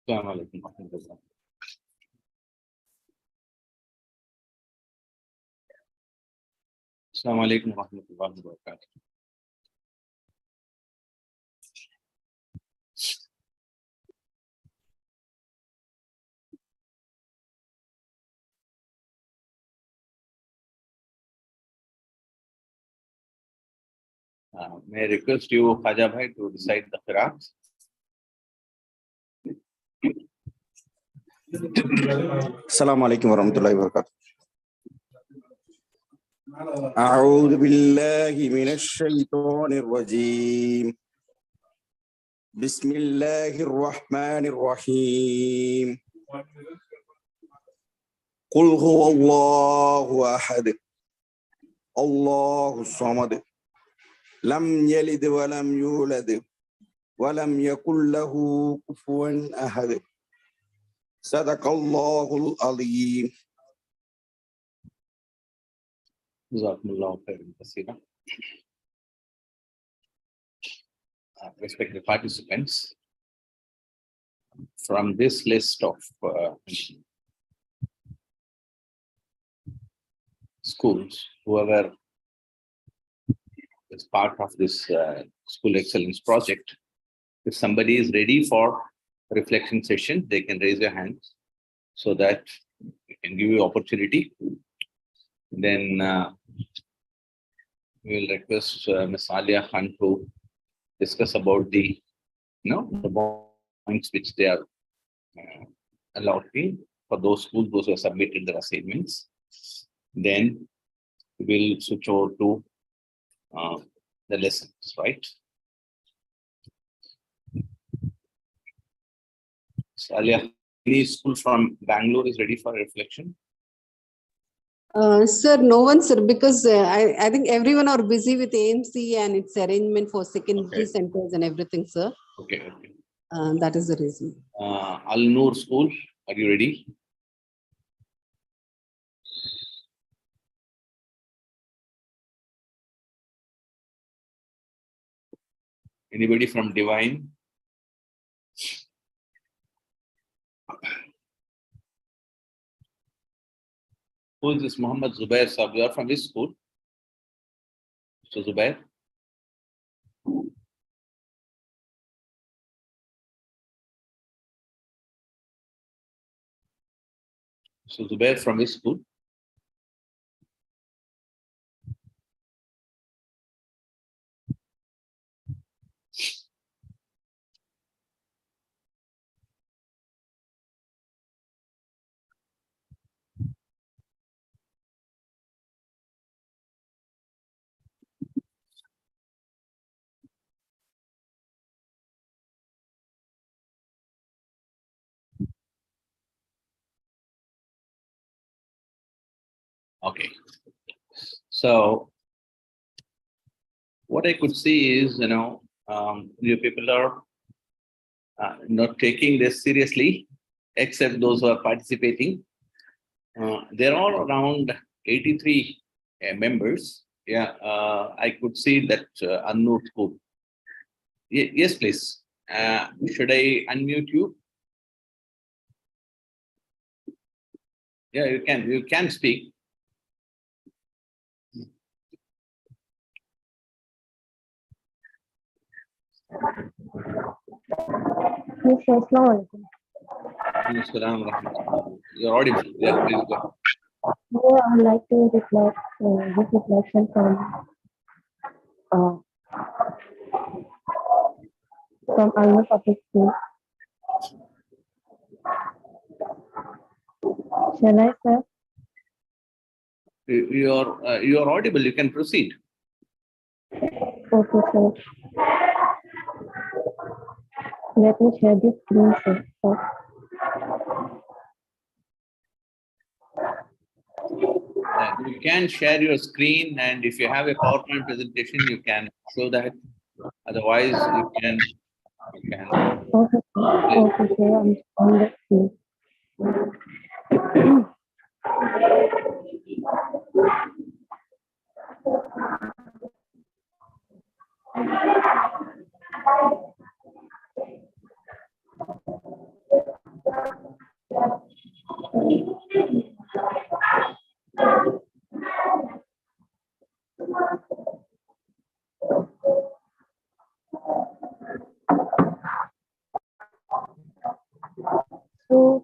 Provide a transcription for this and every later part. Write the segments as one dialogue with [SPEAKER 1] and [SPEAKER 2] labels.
[SPEAKER 1] Assalamu alaikum wa rahmatullah. Assalamu alaikum wa rahmatullahi wa barakatuh. May I request you, Khaja Bhai, to recite the Qur'an?
[SPEAKER 2] Assalamu alaikum warahmatullahi wabarakatuh. أعوذ بالله من الشيطان الرجيم. بسم الله الرحمن الرحيم. قل هو الله أحد الله الصمد لم يلد ولم يولد ولم يكن له كفوا أحد صدق الله العظيم.
[SPEAKER 1] Jazakumullahu khairan kaseera. Respected participants, from this list of schools, whoever is part of this school excellence project, if somebody is ready for reflection session, they can raise their hands so that we can give you opportunity. Then we will request Ms. Alia Khan to discuss about the, the points which they are allowed in for those schools, those who have submitted their assignments. Then we'll switch over to the lessons, right? So Alia, any school from Bangalore is ready for reflection?
[SPEAKER 3] Sir, no one, sir, because I think everyone are busy with AMC and its arrangement for secondary centers and everything, sir.
[SPEAKER 1] Okay.
[SPEAKER 3] That is the reason.
[SPEAKER 1] Al Noor School, are you ready? Anybody from Divine? Who is this Muhammad Zubair Sahab? You are from this school? Mr. Zubair? So Zubair from his school? Okay. So what I could see is, you people are not taking this seriously, except those who are participating. They're all around 83 members. Yeah, I could see that Annur school. Yes, please. Should I unmute you? Yeah, you can. You can speak.
[SPEAKER 4] Yes, Assalamu
[SPEAKER 1] alaikum. You're audible. Yeah, please go.
[SPEAKER 4] Yeah, I'd like to reflect this reflection from our public school. Shall I, sir?
[SPEAKER 1] You're audible. You can proceed.
[SPEAKER 4] Okay, sir. Let me share this screen, sir.
[SPEAKER 1] You can share your screen, and if you have a PowerPoint presentation, you can show that. Otherwise, you can.
[SPEAKER 4] Okay, sir. I'm on the screen.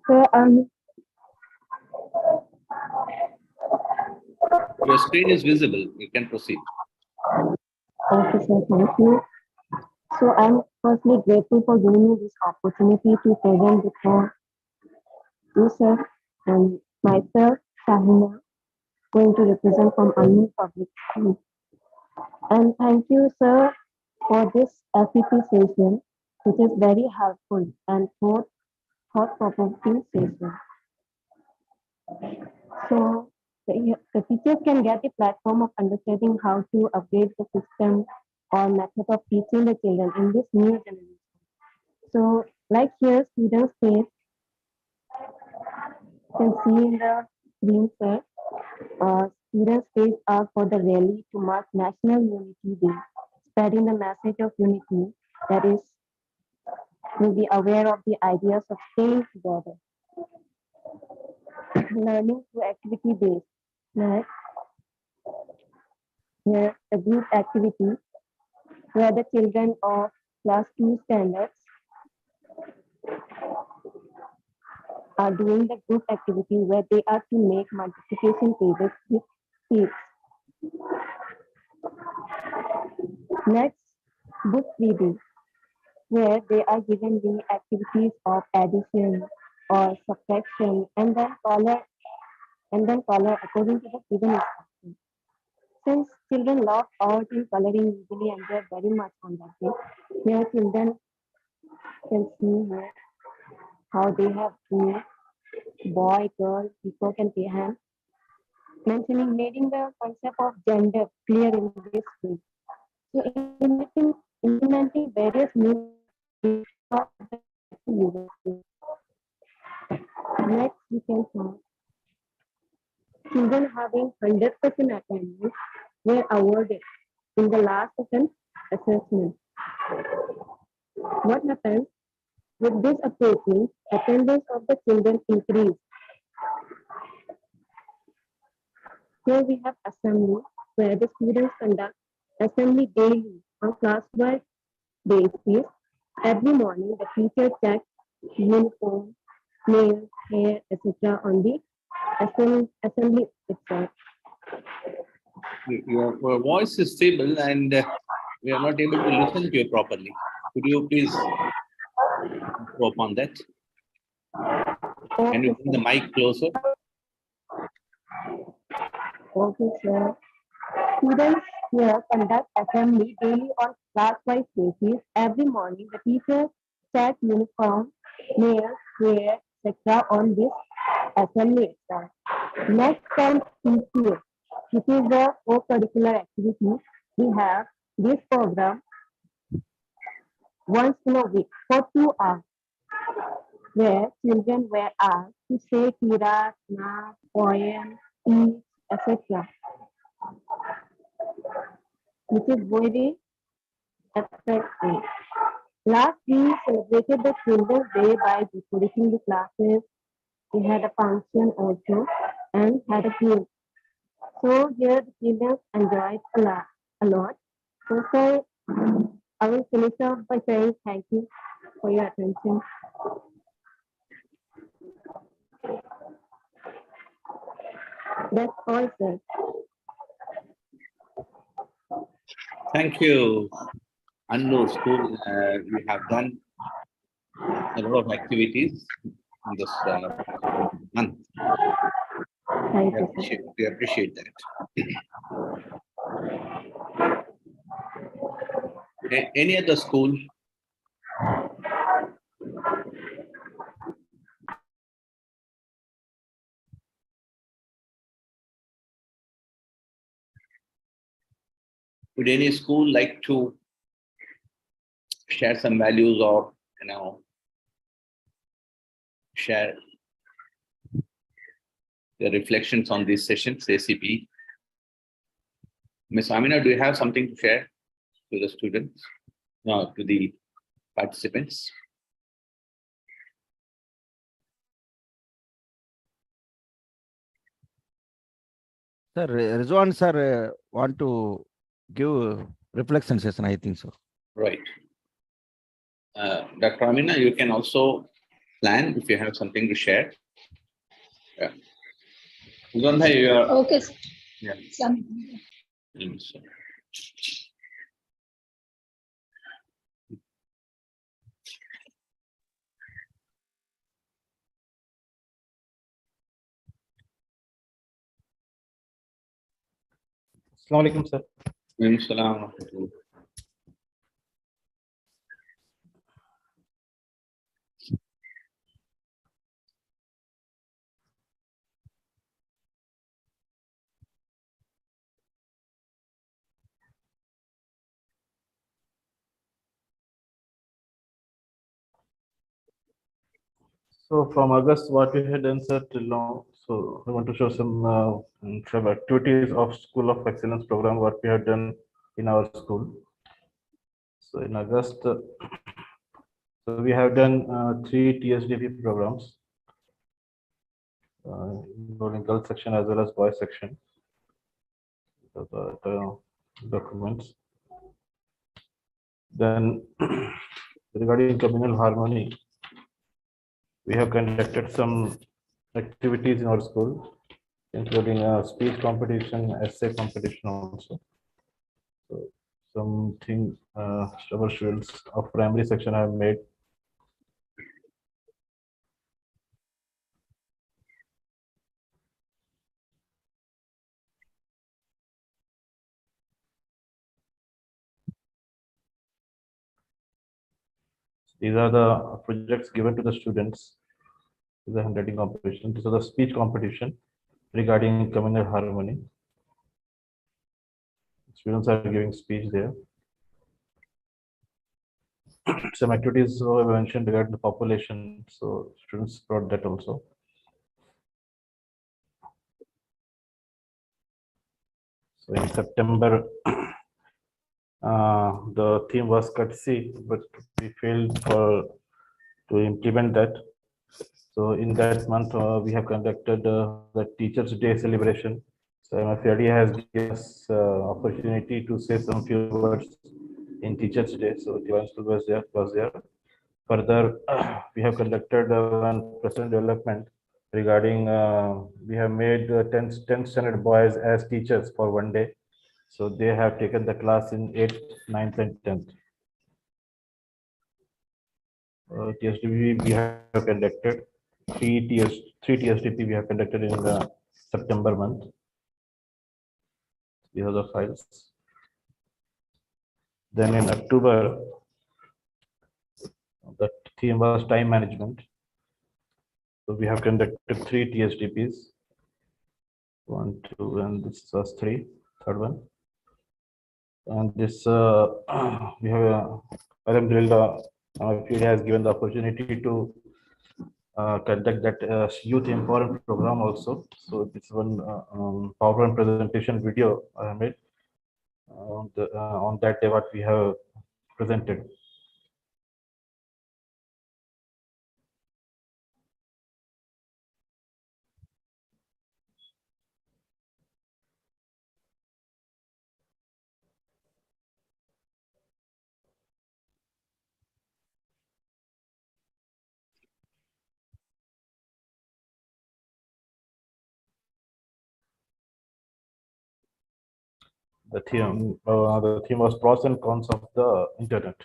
[SPEAKER 4] sir,
[SPEAKER 1] Your screen is visible. You can proceed.
[SPEAKER 4] okay, sir, thank you. So I'm firstly grateful for giving me this opportunity to present before you, sir, and myself, Shahina, going to represent from Almond Public School. And thank you, sir, for this SEP session, which is very helpful and thought-provoking session. So the teachers can get a platform of understanding how to update the system or method of teaching the children in this new generation. So like here, students can see in the screen set, students face are for the rally to mark National Unity Day, spreading the message of unity that is will be aware of the ideas of staying together. Learning through activity based. Next, here a group activity where the children of class 2 standards are doing the group activity where they are to make multiplication tables with kids. Next, book reading, where they are given the activities of addition or subtraction and then color according to the given instruction. Since children love art and coloring usually and they're very much on that day, here children can see here how they have to boy, girl, peacock and peahen, making the concept of gender clear in this way. So implementing various new next we can see children having 100% attendance were awarded in the last of an assessment. What happens with this approach? Attendance of the children increased. Here we have assembly, where the students conduct assembly daily on class-wide basis. Every morning, the teacher checks uniform, nails, hair, etc. on the assembly itself.
[SPEAKER 1] Your voice is stable and we are not able to listen to you properly. Could you please go upon that? Can you bring the mic closer?
[SPEAKER 4] Okay, sir. Students here conduct assembly daily on class-wise basis. Every morning, the teacher checks uniform, nails, hair, etc. on this assembly itself. Next comes PCA, which is the co-curricular activity. We have this program once in a week for 2 hours, where children were asked to say tiras, math, poem, speech, etc. Which is very effective. Last we celebrated the Children's Day by decorating the classes. We had a function also and had a game. So here the children enjoyed a lot. So sir, I will finish off by saying thank you for your attention. That's all, sir.
[SPEAKER 1] Thank you. Annur School, we have done a lot of activities in this month.
[SPEAKER 4] Thank you, sir.
[SPEAKER 1] We appreciate that. Any other school? Would any school like to share some values or, share the reflections on these sessions, SEP? Ms. Amina, do you have something to share to the students, to the participants?
[SPEAKER 5] Sir, Rizwan sir want to give reflection session, I think so.
[SPEAKER 1] Right. Dr. Amina, you can also plan if you have something to share. Yeah. Ugandha, you are.
[SPEAKER 6] Okay.
[SPEAKER 1] Yeah. Yes.
[SPEAKER 7] Assalamu alaikum, sir.
[SPEAKER 1] Salam.
[SPEAKER 7] So from August, what we had done, sir, till now. So I want to show some activities of School of Excellence program, what we have done in our school. So in August, so we have done 3 TSDP programs, including girls section as well as boys section. So the documents. Then regarding communal harmony, we have conducted some activities in our school, including a speech competition, essay competition also. So something our students of primary section have made. These are the projects given to the students. The handwriting competition. This is the speech competition regarding communal harmony. Students are giving speech there. Some activities were mentioned regarding the population, so students brought that also. So in September, the theme was courtesy, but we failed to implement that. So in that month, we have conducted the Teachers' Day celebration. So MFERD has given us opportunity to say some few words in Teachers' Day. So Divan School was there. Further, we have conducted one personal development regarding, we have made 10th standard boys as teachers for one day. So they have taken the class in 8th, 9th and 10th. TSDP we have conducted, three TSDP we have conducted in the September month. These are the files. Then in October, the theme was time management. So we have conducted 3 TSDPs. 1, 2, and this was 3, third one. And this we have Alhamdulillah, field has given the opportunity to conduct that youth empowerment program also. So this one PowerPoint presentation video I have made on that day what we have presented. The theme was pros and cons of the internet.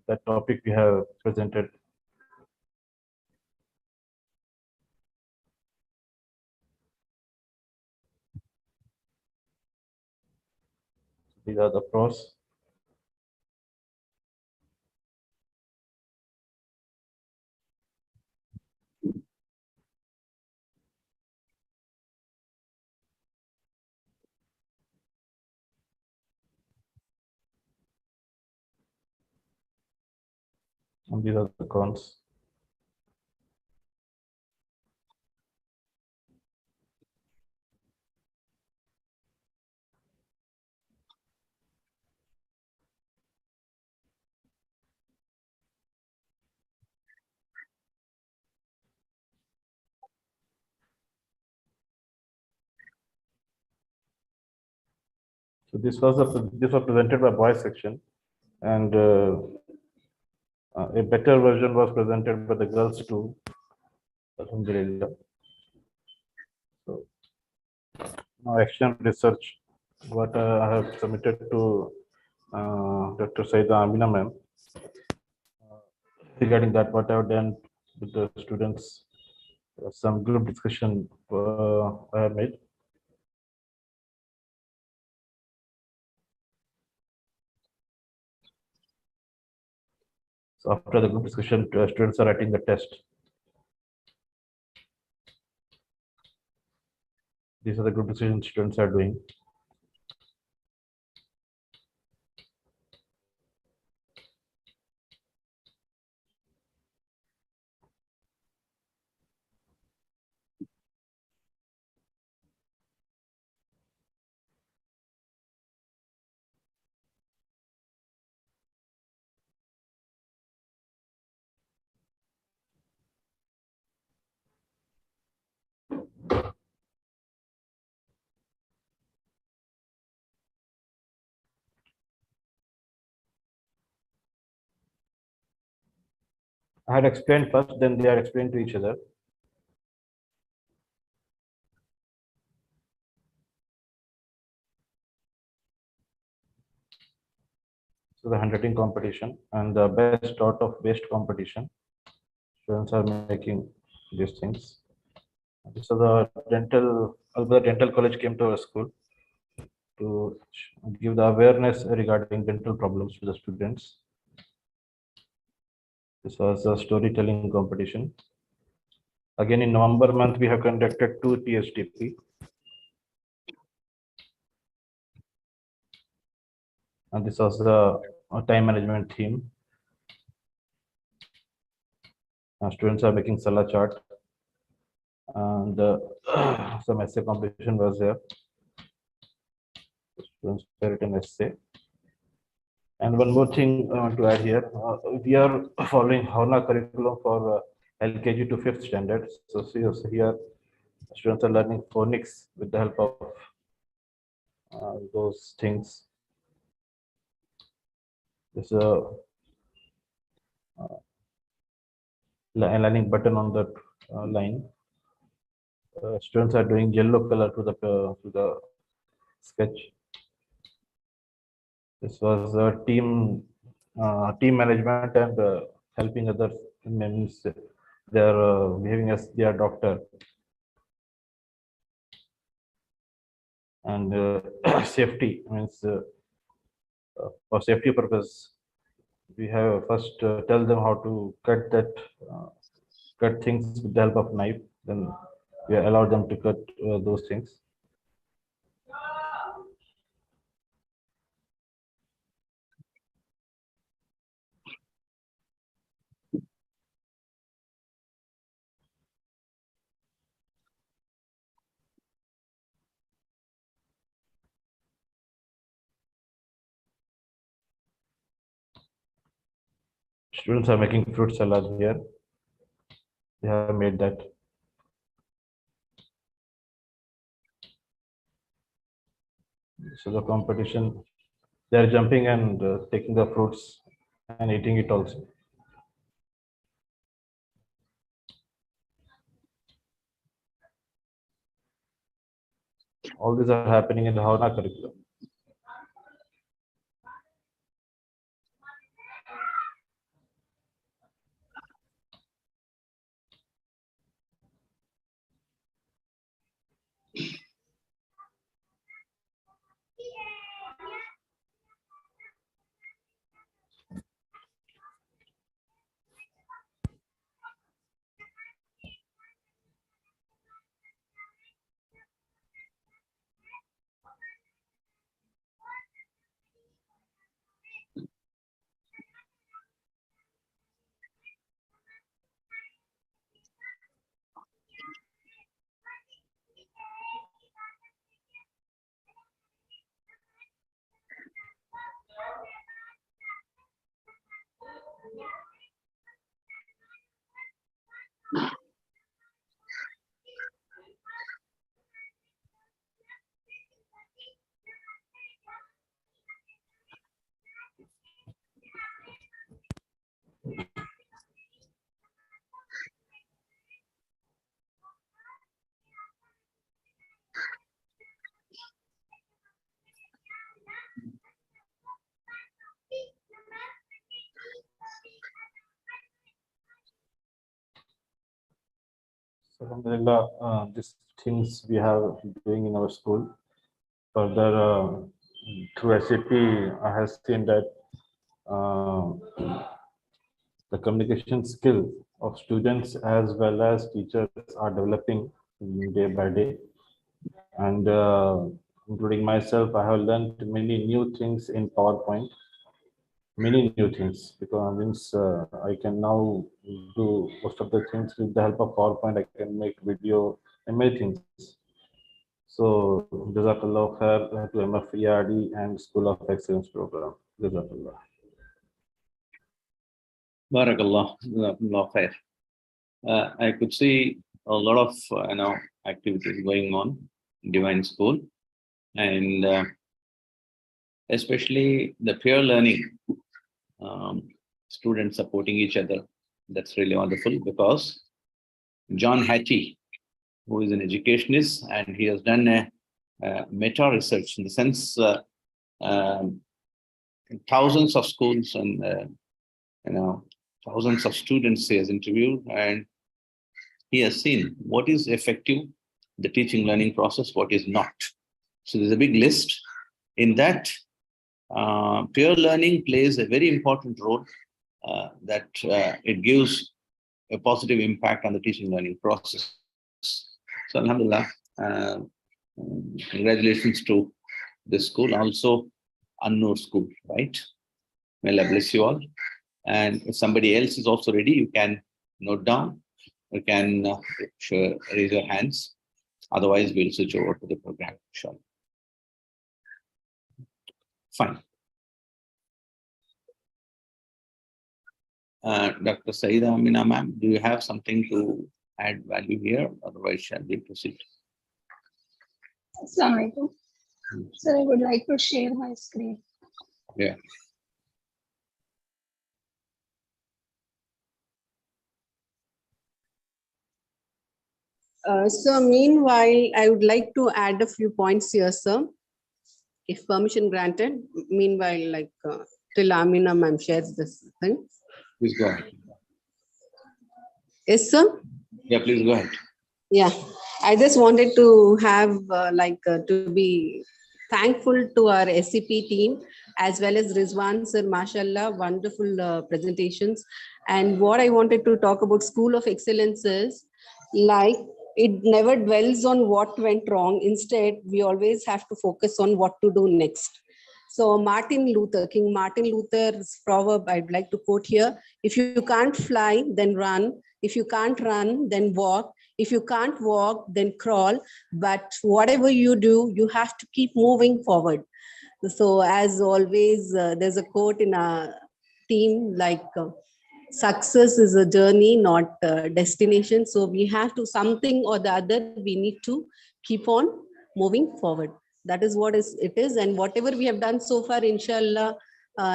[SPEAKER 7] That topic we have presented. These are the pros. And these are the cons. So this was presented by boys section, and A better version was presented by the girls too. Alhamdulillah. So now action research, what I have submitted to Dr. Saida Amina ma'am regarding that, what I have done with the students, some group discussion I have made. So after the group discussion, students are writing the test. These are the group discussion students are doing. I had explained first, then they are explained to each other. So the handwriting competition and the best out of waste competition. Students are making these things. So the dental college came to our school to give the awareness regarding dental problems to the students. This was a storytelling competition. Again, in November month, we have conducted 2 TSTP. And this was the time management theme. Students are making Salah chart. And some essay competition was there. Students have written essay. And one more thing I want to add here. We are following HONA curriculum for LKG to 5th standard. So see also here, students are learning phonics with the help of those things. There's a learning button on that line. Students are doing yellow color to the sketch. This was a team management and helping others. Means they are behaving as their doctor. And safety means for safety purpose, we have first tell them how to cut things with the help of knife. Then we allow them to cut those things. Students are making fruit salad here. They have made that. So the competition, they are jumping and taking the fruits and eating it also. All these are happening in the HONA curriculum. So, alhamdulillah, these things we have doing in our school. Further, through SEP, I have seen that the communication skill of students as well as teachers are developing day by day. And including myself, I have learned many new things in PowerPoint, many new things, because means I can now do most of the things with the help of PowerPoint. I can make video and many things. So, Jazakallah khair to MFERD and School of Excellence program. Jazakallah.
[SPEAKER 1] Barakallah. Jazakumullah khair. I could see a lot of activities going on in Divine School, and especially the peer learning, students supporting each other. That's really wonderful, because John Hattie, who is an educationist, and he has done a meta research, in the sense thousands of schools and thousands of students he has interviewed, and he has seen what is effective, the teaching learning process, what is not. So there's a big list. In that, peer learning plays a very important role, that it gives a positive impact on the teaching learning process. So alhamdulillah, congratulations to this school, also An-Nur School, right? May Allah bless you all. And if somebody else is also ready, you can note down, you can raise your hands. Otherwise, we'll switch over to the program. Sure. Fine. Dr. Saida Amina ma'am, do you have something to add value here? Otherwise, shall we proceed?
[SPEAKER 6] Assalamu alaikum. So I would like to share my screen.
[SPEAKER 1] Yeah.
[SPEAKER 3] So meanwhile, I would like to add a few points here, sir, if permission granted. Meanwhile, till Amina ma'am shares this thing.
[SPEAKER 1] Please go ahead.
[SPEAKER 3] Yes, sir?
[SPEAKER 1] Yeah, please go ahead.
[SPEAKER 3] Yeah, I just wanted to have to be thankful to our SEP team as well as Rizwan sir, mashallah, wonderful presentations. And what I wanted to talk about School of Excellence is, it never dwells on what went wrong. Instead, we always have to focus on what to do next. So King Martin Luther's proverb, I'd like to quote here: if you can't fly, then run. If you can't run, then walk. If you can't walk, then crawl. But whatever you do, you have to keep moving forward. So as always, there's a quote in our team success is a journey, not a destination. So we have to, something or the other, we need to keep on moving forward. That is what it is. And whatever we have done so far, inshallah,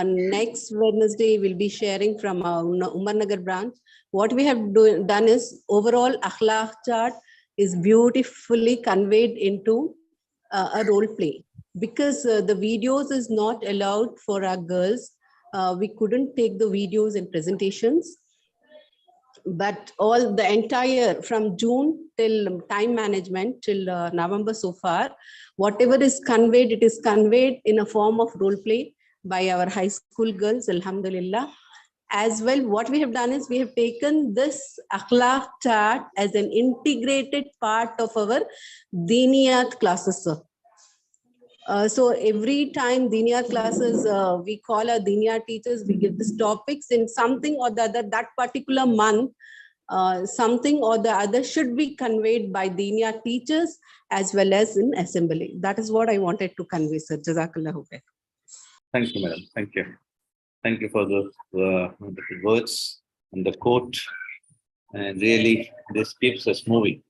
[SPEAKER 3] next Wednesday, we'll be sharing from our Umar Nagar branch. What we have done is, overall akhlaq chart is beautifully conveyed into a role play. Because the videos is not allowed for our girls, we couldn't take the videos and presentations. But all the entire, from June till time management till November so far, whatever is conveyed, it is conveyed in a form of role play by our high school girls, alhamdulillah. As well, what we have done is, we have taken this akhlaq chart as an integrated part of our Diniyat classes, sir. So every time Diniyat classes, we call our Diniyat teachers, we give these topics in something or the other, that particular month, something or the other should be conveyed by Diniyat teachers as well as in assembly. That is what I wanted to convey, sir. Jazakallahu khair.
[SPEAKER 1] Thank you, madam. Thank you. Thank you for the wonderful words and the quote. And really, this keeps us moving.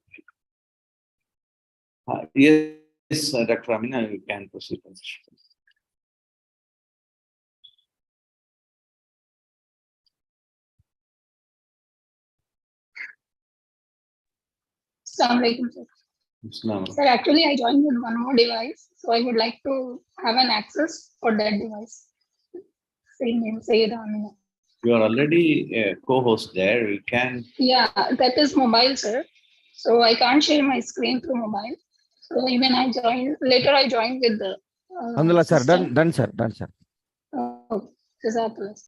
[SPEAKER 1] Yes, Dr. Amina, you can proceed.
[SPEAKER 6] Assalamu alaikum, sir. Sir, actually, I joined with one more device, so I would like to have an access for that device. Same name, Sayyida Amina.
[SPEAKER 1] You are already a co-host there. You can.
[SPEAKER 6] Yeah, that is mobile, sir. So I can't share my screen through mobile. So even I joined, later I joined with the
[SPEAKER 5] Alhamdulillah, sir.
[SPEAKER 6] system.
[SPEAKER 5] Done, sir. Done, sir.
[SPEAKER 6] Okay. Jazakallah.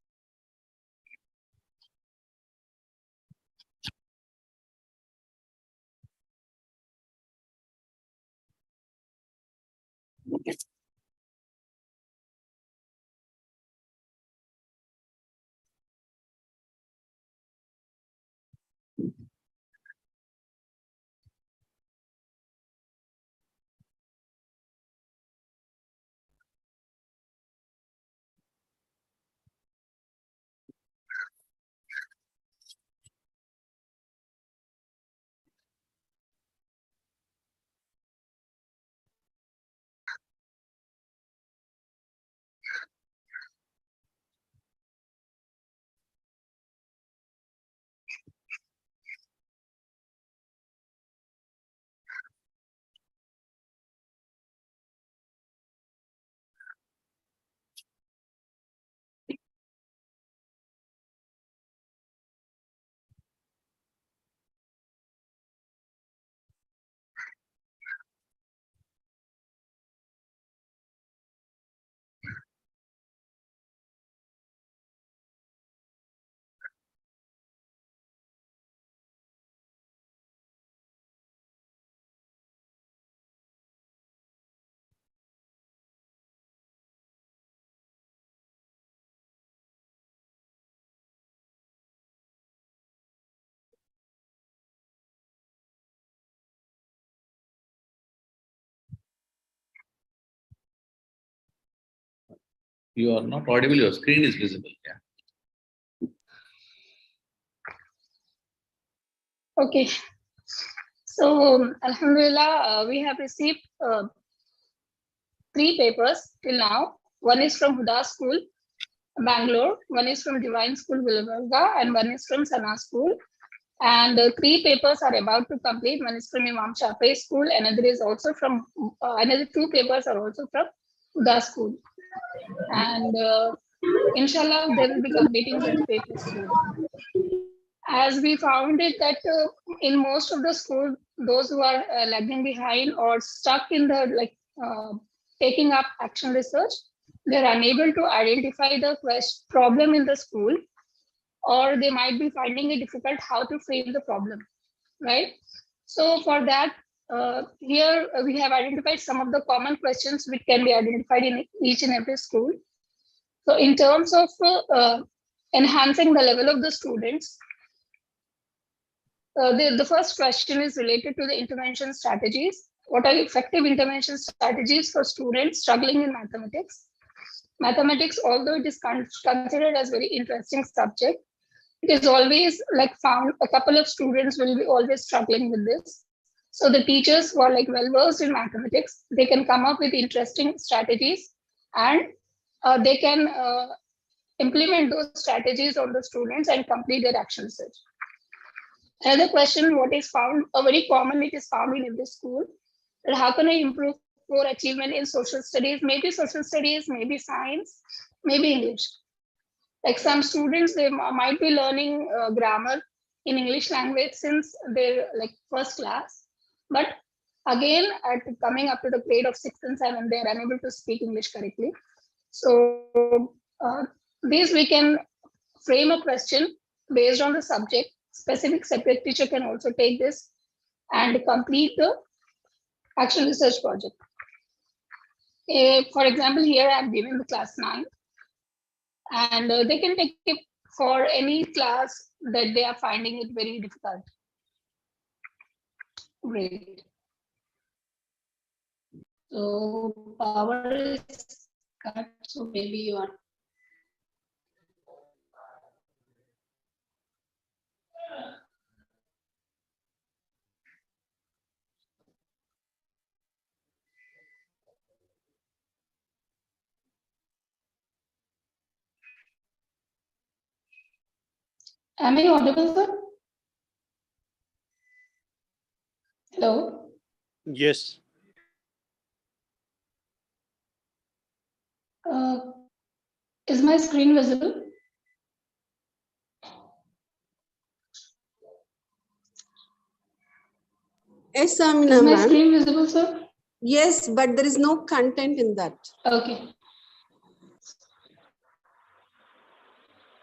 [SPEAKER 1] You are not audible, your screen is visible. Yeah.
[SPEAKER 6] Okay. So Alhamdulillah, we have received 3 papers till now. One is from Huda School, Bangalore. One is from Divine School, Gulbarga, and one is from Sana School. And 3 papers are about to complete. One is from Imam Shafi'i School. Another is also from another 2 papers are also from Huda School. And inshallah, they will be completing their papers soon. As we found it that in most of the school, those who are lagging behind or stuck in the taking up action research, they're unable to identify the problem in the school, or they might be finding it difficult how to frame the problem, right? So for that, here we have identified some of the common questions which can be identified in each and every school. So in terms of enhancing the level of the students, the first question is related to the intervention strategies. What are effective intervention strategies for students struggling in mathematics? Mathematics, although it is considered as very interesting subject, it is always like found a couple of students will be always struggling with this. So the teachers who are like well versed in mathematics, they can come up with interesting strategies, and they can implement those strategies on the students and complete their action research. Another question, what is found, very common, it is found in every school, that how can I improve core achievement in social studies, maybe science, maybe English. Like some students, they might be learning grammar in English language since they're like first class, but again, at coming up to the grade of 6th and 7th, they are unable to speak English correctly. So this we can frame a question based on the subject. Specific separate teacher can also take this and complete the action research project. For example, here I have given the class 9, and they can take it for any class that they are finding it very difficult. Great. So power is cut, so maybe you are. Am I audible, sir? Hello?
[SPEAKER 8] Yes.
[SPEAKER 6] Is my screen visible?
[SPEAKER 3] Yes, Amina
[SPEAKER 6] Is my
[SPEAKER 3] ma'am.
[SPEAKER 6] screen visible, sir?
[SPEAKER 3] Yes, but there is no content in that.
[SPEAKER 6] Okay.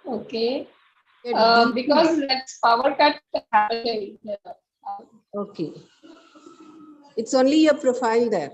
[SPEAKER 6] Okay. Because that's power cut happened.
[SPEAKER 3] Okay. It's only your profile there.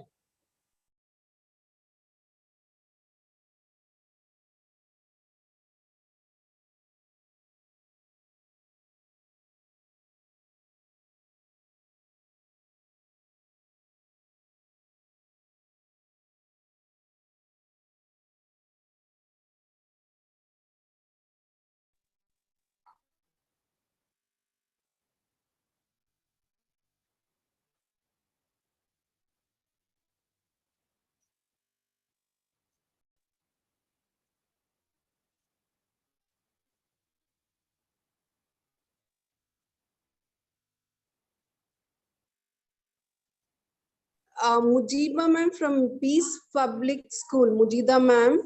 [SPEAKER 3] Mujiba ma'am from Peace Public School. Mujida ma'am,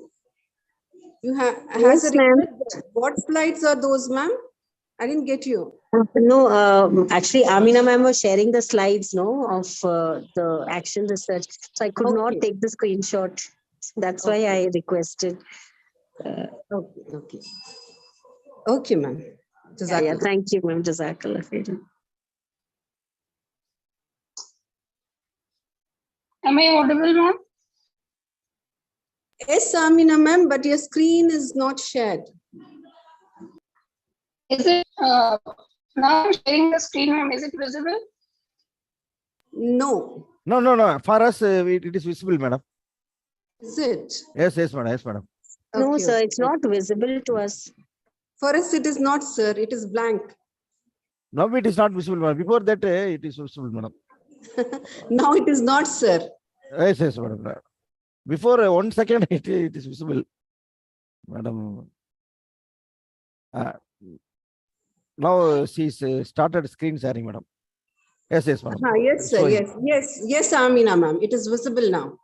[SPEAKER 3] you have has a
[SPEAKER 8] Yes, ma'am.
[SPEAKER 3] request. What slides are those, ma'am? I didn't get you.
[SPEAKER 8] No, actually, Amina ma'am was sharing the slides, no, of the action research. So I could
[SPEAKER 3] Okay.
[SPEAKER 8] not take the screenshot. That's why I requested.
[SPEAKER 3] Okay, okay. Okay, ma'am.
[SPEAKER 8] Yeah, thank you, ma'am. Jazakallah khairan.
[SPEAKER 6] Am I audible, ma'am?
[SPEAKER 3] Yes, Amina ma'am, but your screen is not shared.
[SPEAKER 6] Is it now I'm sharing the screen, ma'am? Is it visible?
[SPEAKER 3] No.
[SPEAKER 5] No, no, no. For us, it is visible, madam.
[SPEAKER 3] Is it?
[SPEAKER 5] Yes, yes, madam. Yes, madam.
[SPEAKER 8] No,
[SPEAKER 3] Okay,
[SPEAKER 8] sir,
[SPEAKER 3] okay.
[SPEAKER 8] it's not visible to us.
[SPEAKER 3] For us, it is not, sir. It is blank.
[SPEAKER 5] Now it is not visible, madam. Before that, it is visible, madam.
[SPEAKER 3] Now it is not, sir.
[SPEAKER 5] Yes, yes, madam. Before 1 second, it is visible, madam. Now she's started screen sharing, madam. Yes, yes, madam.
[SPEAKER 3] Yes, sir.
[SPEAKER 5] Showing.
[SPEAKER 3] Yes, yes, yes, Amina ma'am. It is visible now.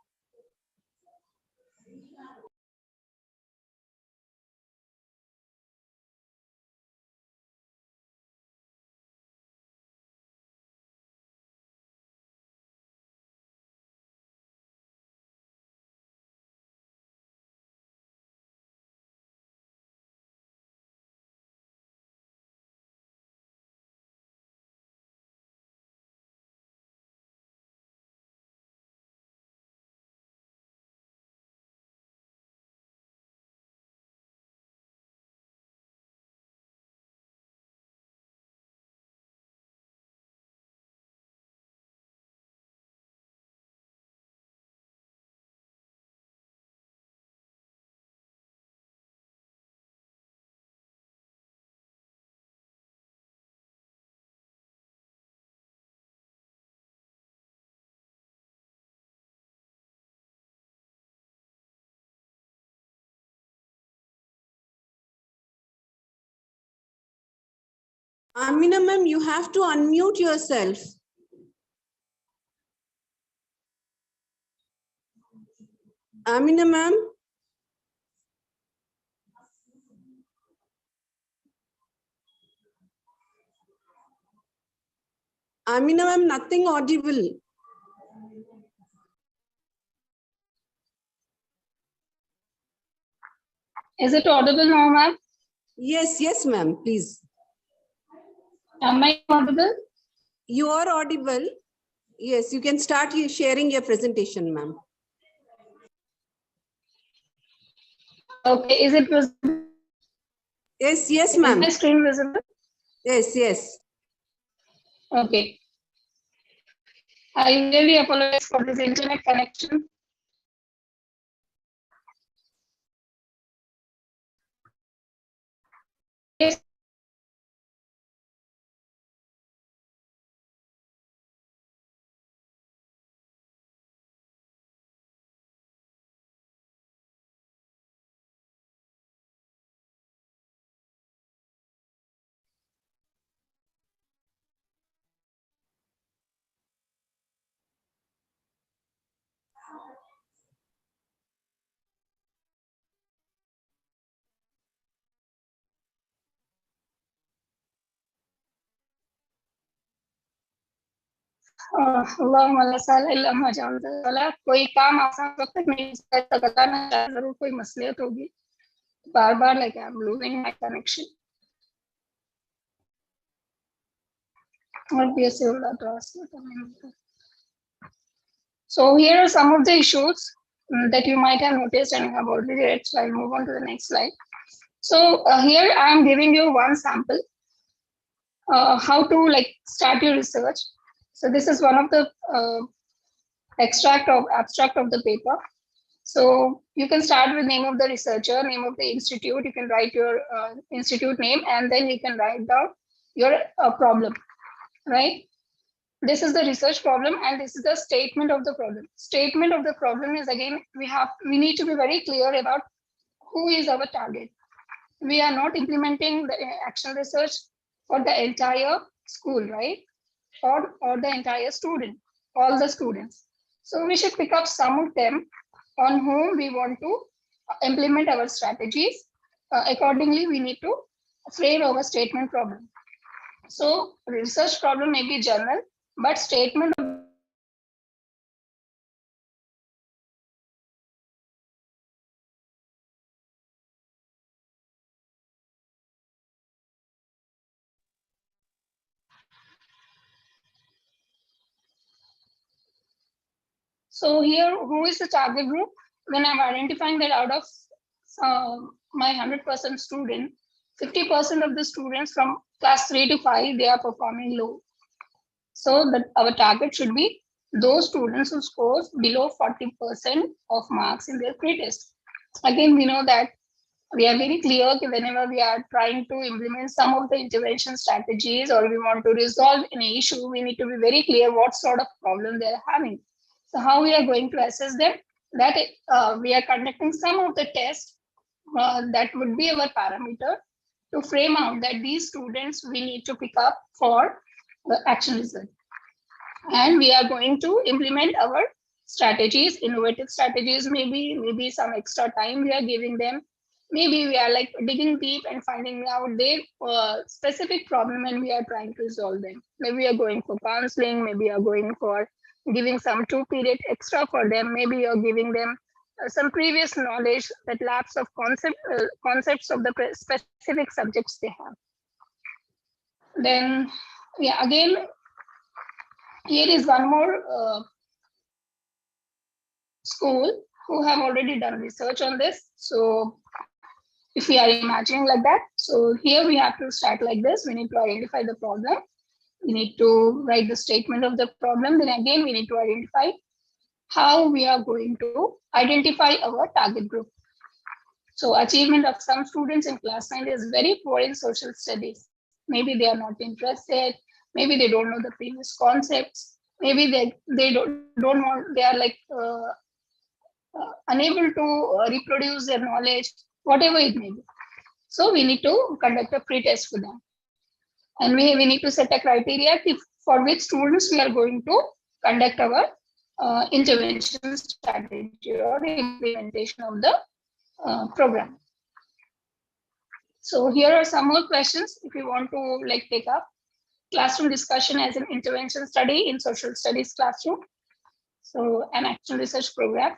[SPEAKER 3] Amina ma'am, you have to unmute yourself. Amina ma'am. Amina ma'am, nothing audible.
[SPEAKER 6] Is it audible now, ma'am?
[SPEAKER 3] Yes, yes, ma'am, please.
[SPEAKER 6] Am I audible?
[SPEAKER 3] You are audible. Yes, you can start sharing your presentation, ma'am.
[SPEAKER 6] Okay, is it visible?
[SPEAKER 3] Yes, yes,
[SPEAKER 6] Is
[SPEAKER 3] ma'am.
[SPEAKER 6] my screen visible?
[SPEAKER 3] Yes, yes.
[SPEAKER 6] Okay. I really apologize for this internet connection. Yes. अल्लाहुम्मा ला साला इल्ला मा जअलता साला। कोई काम आसान वक्त तक नहीं करता, करना चाहे जरूर कोई मसलियत होगी। बार बार like I'm losing my connection. और भी ऐसे हो रहा था। So here are some of the issues that you might have noticed and have already read. So I'll move on to the next slide. So here I am giving you one sample, how to like start your research. So this is one of the abstract of the paper. So you can start with name of the researcher, name of the institute. You can write your institute name, and then you can write down your problem, right? This is the research problem, and this is the statement of the problem. Statement of the problem is, again, we need to be very clear about who is our target. We are not implementing the action research for the entire school, right? Or the entire student, all the students. So we should pick up some of them on whom we want to implement our strategies. Accordingly, we need to frame our statement problem. So research problem may be general, but statement of So here, who is the target group? When I'm identifying that out of my 100% student, 50% of the students from class 3 to 5, they are performing low. So that our target should be those students who score below 40% of marks in their pre-test. Again, we know that we are very clear that whenever we are trying to implement some of the intervention strategies or we want to resolve an issue, we need to be very clear what sort of problem they are having. So how we are going to assess them? That we are conducting some of the tests that would be our parameter to frame out that these students we need to pick up for the action result. And we are going to implement our strategies, innovative strategies, maybe some extra time we are giving them. Maybe we are like digging deep and finding out their specific problem and we are trying to resolve them. Maybe we are going for counseling, maybe we are going for giving some 2 period extra for them. Maybe you're giving them some previous knowledge, that lapse of concepts of the specific subjects they have. Then, yeah, again, here is one more school who have already done research on this. So if we are imagining like that, so here we have to start like this. We need to identify the problem. We need to write the statement of the problem. Then again, we need to identify how we are going to identify our target group. So achievement of some students in class 9 is very poor in social studies. Maybe they are not interested. Maybe they don't know the previous concepts. Maybe they don't want, they are like unable to reproduce their knowledge, whatever it may be. So we need to conduct a pre-test for them. And we need to set a criteria for which students we are going to conduct our intervention strategy or implementation of the program. So here are some more questions if you want to like take up. Classroom discussion as an intervention study in social studies classroom. So an action research program.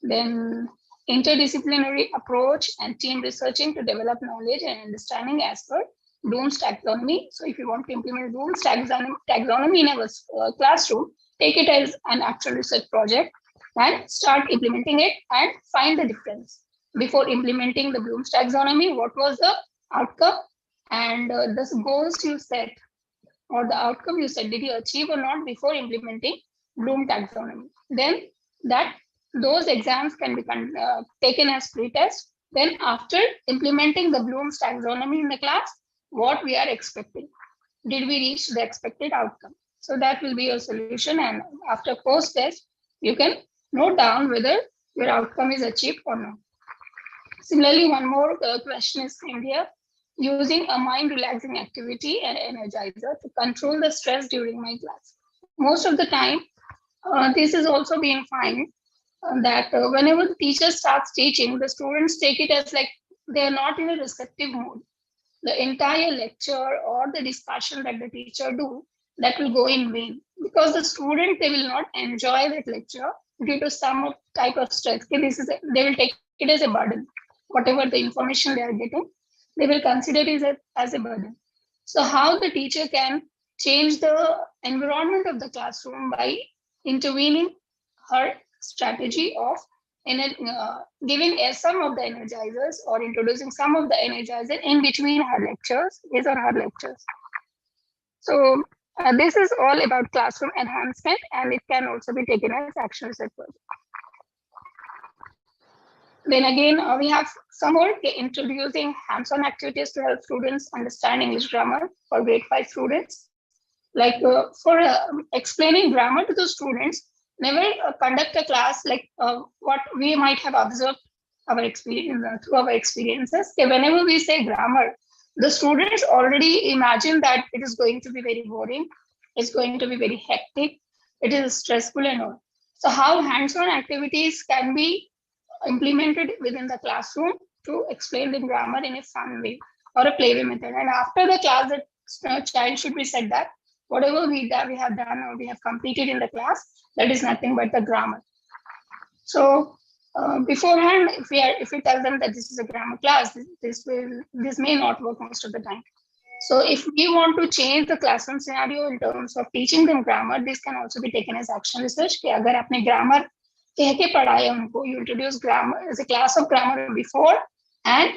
[SPEAKER 6] Then interdisciplinary approach and team researching to develop knowledge and understanding as per Bloom's taxonomy. So if you want to implement Bloom's taxonomy in a classroom, take it as an actual research project and start implementing it and find the difference. Before implementing the Bloom's taxonomy, what was the outcome and the goals you set or the outcome you set, did you achieve or not before implementing Bloom taxonomy? Then those exams can be taken as pre-test. Then after implementing the Bloom's taxonomy in the class, what we are expecting. Did we reach the expected outcome? So that will be your solution. And after post-test, you can note down whether your outcome is achieved or not. Similarly, one more question is in here. Using a mind-relaxing activity and energizer to control the stress during my class. Most of the time, this is also being found that whenever the teacher starts teaching, the students take it as like they're not in a receptive mood. The entire lecture or the discussion that the teacher do, that will go in vain, because the student, they will not enjoy that lecture due to some type of stress. Okay, they will take it as a burden. Whatever the information they are getting, they will consider it as a burden. So how the teacher can change the environment of the classroom by intervening her strategy of giving some of the energizers or introducing some of the energizer in between her lectures, his or her lectures. So this is all about classroom enhancement, and it can also be taken as action research project. Then again, we have some more introducing hands-on activities to help students understand English grammar for grade 5 students. Like for explaining grammar to the students, never conduct a class like what we might have observed our experience through our experiences. Okay, whenever we say grammar, the students already imagine that it is going to be very boring, it's going to be very hectic, it is stressful and all. So how hands-on activities can be implemented within the classroom to explain the grammar in a fun way or a play way method. And after the class, the child should be said that whatever we have done or we have completed in the class, that is nothing but the grammar. So beforehand, if we tell them that this is a grammar class, this may not work most of the time. So if we want to change the classroom scenario in terms of teaching them grammar, this can also be taken as action research. कि अगर आपने grammar कह के पढ़ाया उनको, you introduce grammar as a class of grammar before, and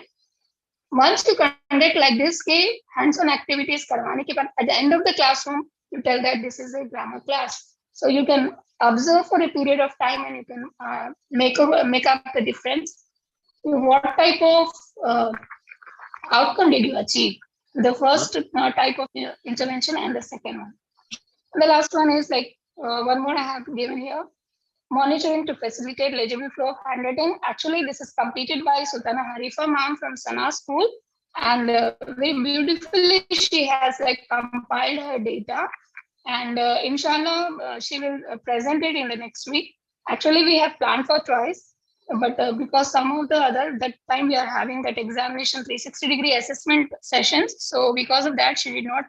[SPEAKER 6] once you conduct like this, के hands-on activities करवाने के बाद at the end of the classroom, you tell that this is a grammar class. So you can observe for a period of time, and you can make up the difference. What type of outcome did you achieve? The first type of intervention and the second one. The last one is like one more I have given here. Monitoring to facilitate legible flow of handwriting. Actually, this is completed by Sultana Harifa ma'am from Sana School, and very beautifully she has like compiled her data, and inshallah she will present it in the next week. Actually, we have planned for twice, but because some of the other that time we are having that examination 360-degree assessment sessions, so because of that she did not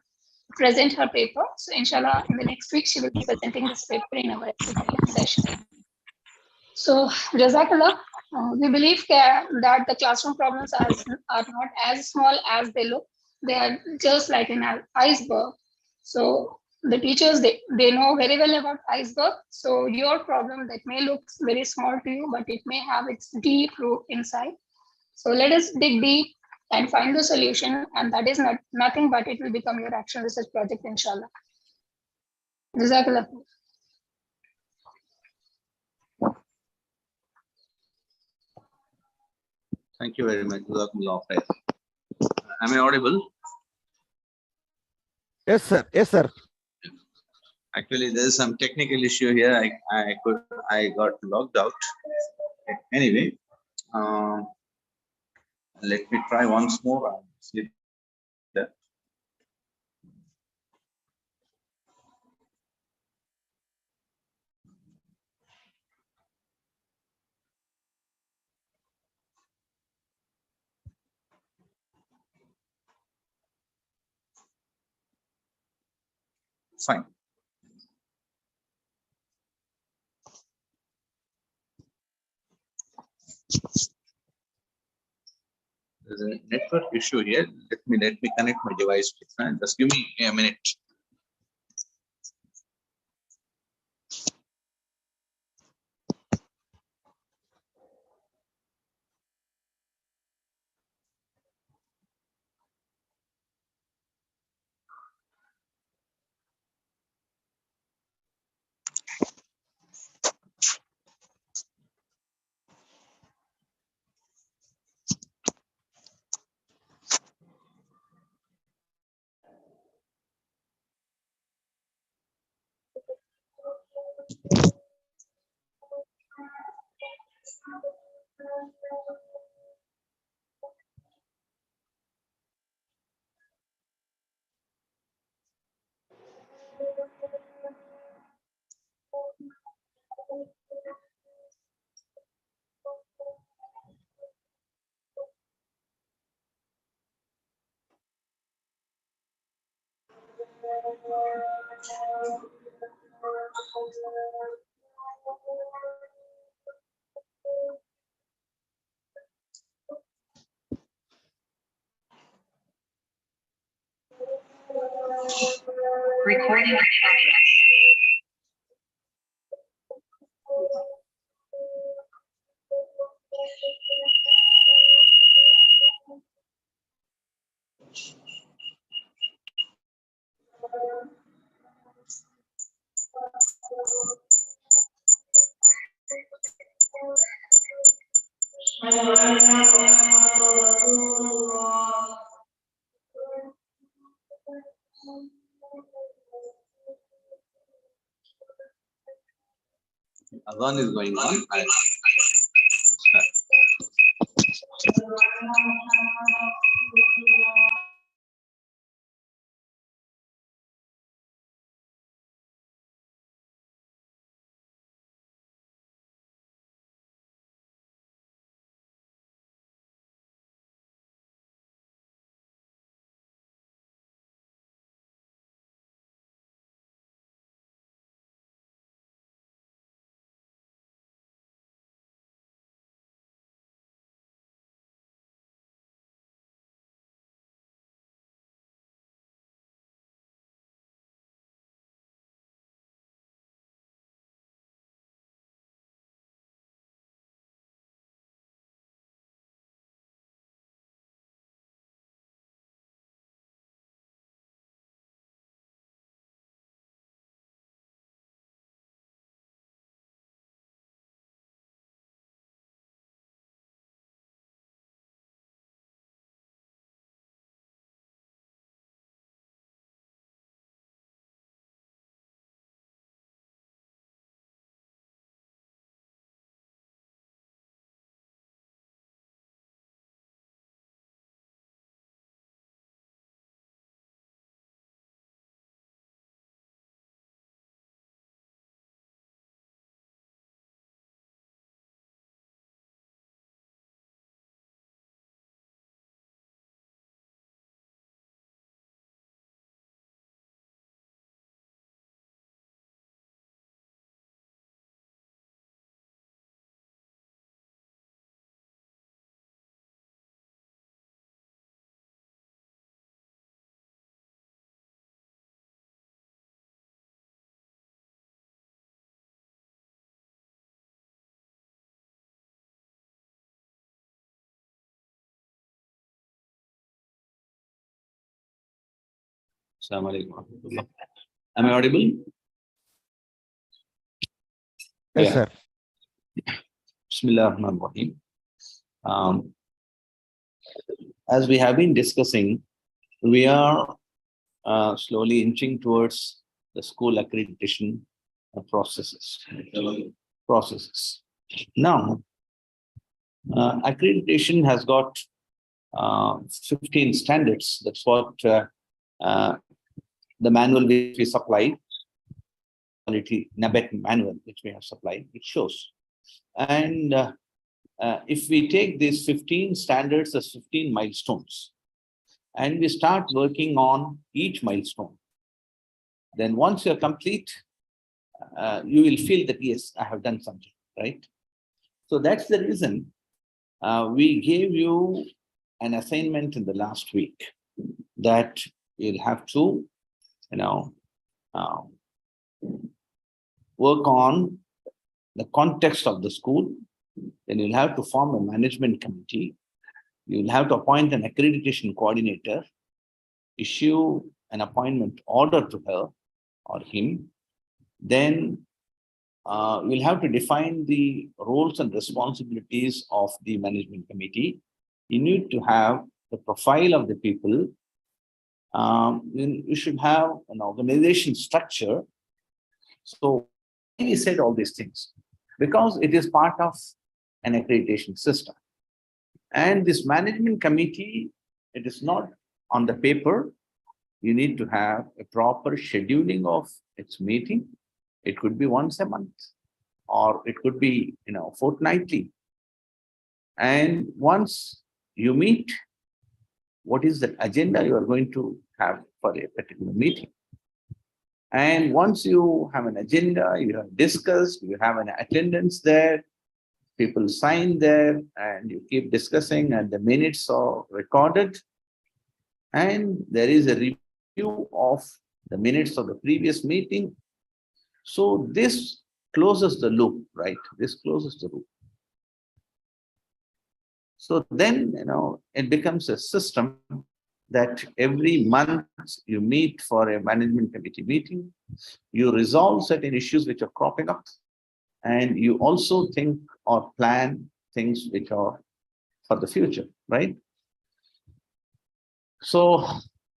[SPEAKER 6] present her paper. So inshallah in the next week she will be presenting this paper in our session. So Jazakallah, we believe that the classroom problems are not as small as they look. They are just like an iceberg. So the teachers, they know very well about iceberg. So your problem that may look very small to you, but it may have its deep root inside. So let us dig deep and find the solution, and that is nothing but it will become your action research project, inshallah. Jazakallah.
[SPEAKER 1] Thank you very much. Jazakumullah khair. Am I audible?
[SPEAKER 5] Yes, sir. Yes, sir.
[SPEAKER 1] Actually, there is some technical issue here. I got logged out. Anyway, let me try once more. I'll sleep there. Fine. There's a network issue here. Let me connect my device. Just give me a minute.
[SPEAKER 9] Recording.
[SPEAKER 1] Adhan is going on. Assalamu alaikum. Am I audible?
[SPEAKER 5] Yes,
[SPEAKER 1] Yeah.
[SPEAKER 5] sir.
[SPEAKER 1] Bismillah ar-Rahman ar-Rahim. As we have been discussing, we are slowly inching towards the school accreditation processes. Now, accreditation has got 15 standards. That's what the manual which we supplied, quality NABET manual which we have supplied, it shows. And if we take these 15 standards as 15 milestones, and we start working on each milestone, then once you're complete, you will feel that, yes, I have done something, right? So that's the reason we gave you an assignment in the last week that you'll have to, work on the context of the school. Then you'll have to form a management committee. You'll have to appoint an accreditation coordinator, issue an appointment order to her or him. Then we'll have to define the roles and responsibilities of the management committee. You need to have the profile of the people. You should have an organization structure. So we said all these things because it is part of an accreditation system. And this management committee, it is not on the paper. You need to have a proper scheduling of its meeting. It could be once a month, or it could be, fortnightly. And once you meet, what is the agenda you are going to have for a particular meeting? And once you have an agenda, you have discussed, you have an attendance there, people sign there, and you keep discussing, and the minutes are recorded, and there is a review of the minutes of the previous meeting. So this closes the loop, right? This closes the loop. So then, it becomes a system that every month you meet for a management committee meeting, you resolve certain issues which are cropping up, and you also think or plan things which are for the future, right? So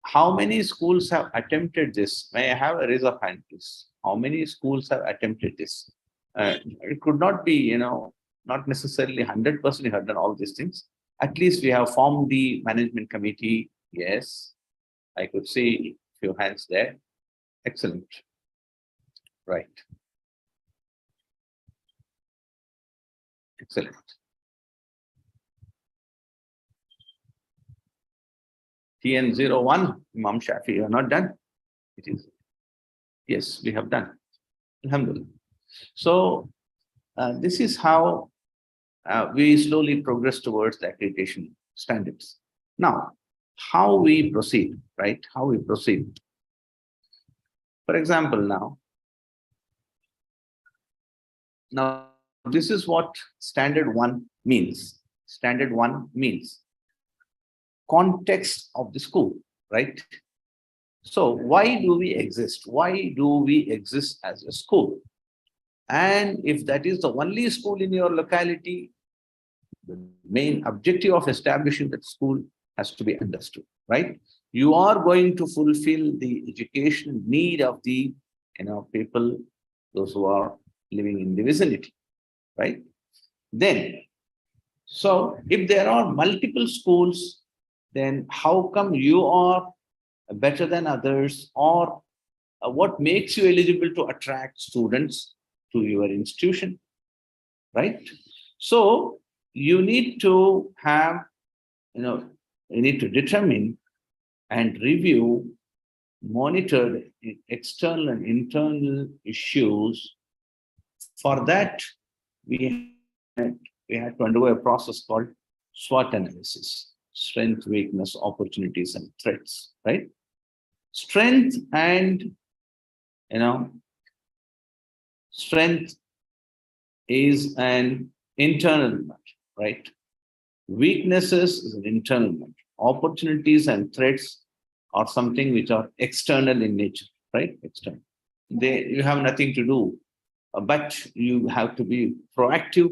[SPEAKER 1] how many schools have attempted this? May I have a raise of hand, please? How many schools have attempted this? It could not be, not necessarily 100% you have done all these things. At least we have formed the management committee. Yes, I could see a few hands there. Excellent. Right. Excellent. TN01, Imam Shafi, you are not done? It is. Yes, we have done. Alhamdulillah. So this is how we slowly progress towards the accreditation standards. Now, how we proceed, right? How we proceed. For example, now this is what standard 1 means. Standard 1 means context of the school, right? So why do we exist? Why do we exist as a school? And if that is the only school in your locality, the main objective of establishing that school has to be understood, right? You are going to fulfill the educational need of the people, those who are living in the vicinity, right? Then, so if there are multiple schools, then how come you are better than others, or what makes you eligible to attract students to your institution, right? So you need to have, you need to determine and review, monitor external and internal issues. For that, we had to undergo a process called SWOT analysis: strength, weakness, opportunities, and threats, right? Strength and, strength is an internal matter, right? Weaknesses is an internal matter. Opportunities and threats are something which are external in nature, right? External. You have nothing to do, but you have to be proactive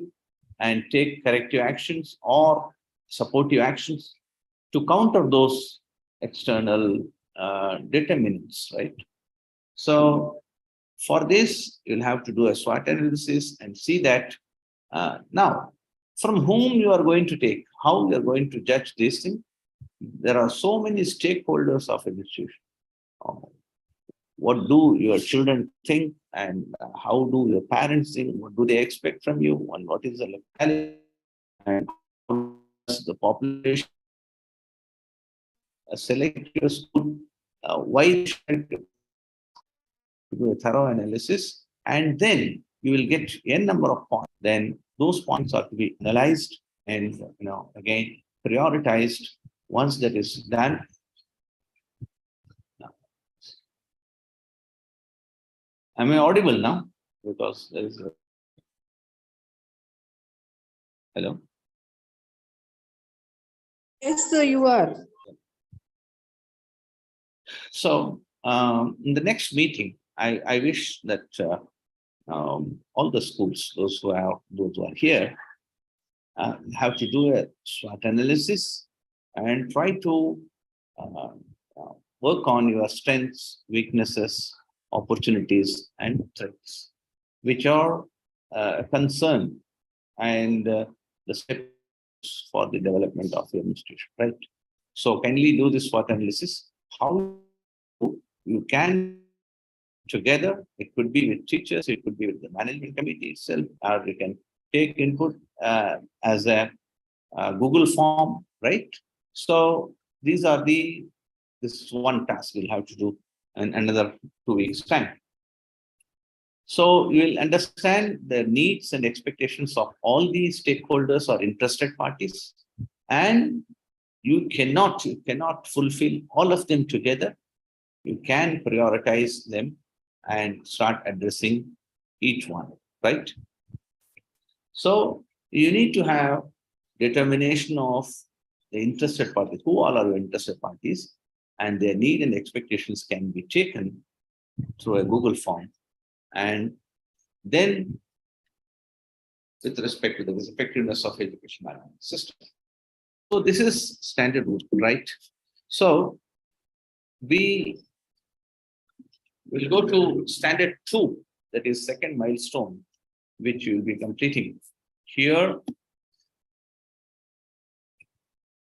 [SPEAKER 1] and take corrective actions or supportive actions to counter those external determinants, right? So for this, you'll have to do a SWOT analysis and see that now, from whom you are going to take, how you are going to judge this thing. There are so many stakeholders of an institution. What do your children think, and how do your parents think? What do they expect from you, and what is the locality, and how does the population select your school? Why should do a thorough analysis, and then you will get n number of points. Then those points are to be analyzed and again prioritized. Once that is done, am I audible now? Because there is a hello.
[SPEAKER 3] Yes, sir, you are.
[SPEAKER 1] So in the next meeting, I wish that all the schools, those who are here, have to do a SWOT analysis and try to work on your strengths, weaknesses, opportunities, and threats, which are a concern and the steps for the development of your institution, right? So kindly do this SWOT analysis. How you can together, it could be with teachers, it could be with the management committee itself, or you can take input as a Google form, right? So these are this is one task we'll have to do. in another 2 weeks' time. So you will understand the needs and expectations of all these stakeholders or interested parties, and you cannot fulfill all of them together. You can prioritize them and start addressing each one, right? So you need to have determination of the interested parties. Who all are the interested parties? And their need and expectations can be taken through a Google form. And then with respect to the effectiveness of education management system. So this is standard route, right? So we will go to standard 2, that is second milestone, which you will be completing. Here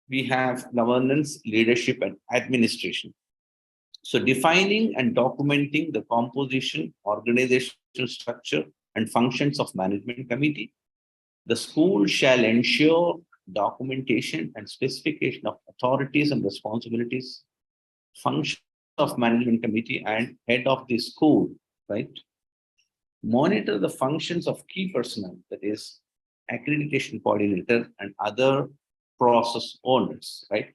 [SPEAKER 1] we have governance, leadership, and administration. So defining and documenting the composition, organizational structure, and functions of management committee. The school shall ensure documentation and specification of authorities and responsibilities, functions of management committee and head of the school, right? Monitor the functions of key personnel, that is accreditation coordinator and other process owners, right?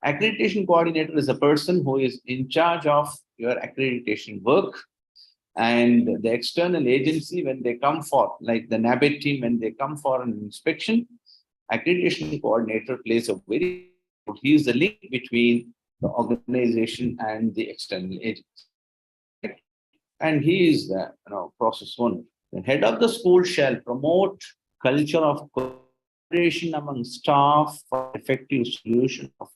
[SPEAKER 1] Accreditation coordinator is a person who is in charge of your accreditation work, and the external agency, when they come for, like the NABET team, when they come for an inspection, accreditation coordinator plays a very, he is the link between the organization and the external agency. And he is the process owner. The head of the school shall promote culture of cooperation among staff for effective solution of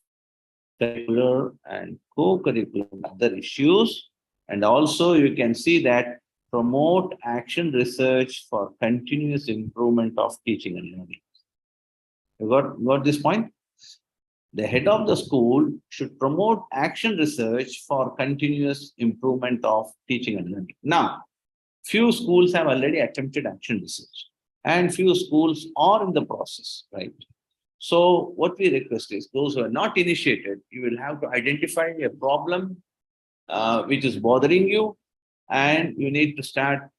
[SPEAKER 1] curricular and co-curricular and other issues. And also you can see that promote action research for continuous improvement of teaching and learning. You got this point? The head of the school should promote action research for continuous improvement of teaching and learning. Now, few schools have already attempted action research and few schools are in the process, right? So what we request is those who are not initiated, you will have to identify a problem which is bothering you, and you need to start